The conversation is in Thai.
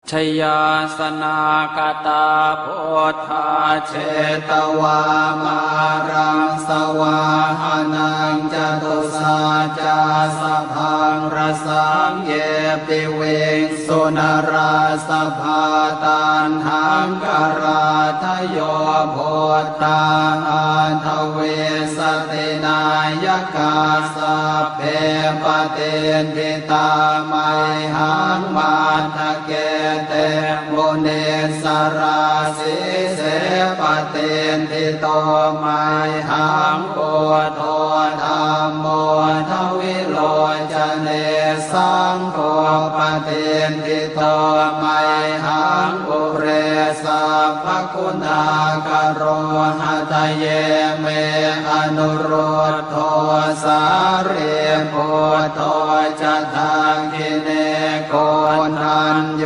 ชยาสนากตาโพธาเชตวามารังสวาหานังจตุสาจาสพังรสังเยปิเวงสุนราสภาตันหังกราทโยโพธาอันทเวสตินายกาสัพเพปเตนทิตาไมหังมาทะเกเตโมเนสราสิเสปเตนทิโตไมหังโพโธธัมโมทวิโลจเนสังโฆปเตนทิโตไมหังปุเรสัพพคุณากโรหะทะเยเมอนุโรธโทสาเรโพโธจทังคิเนโกนันโย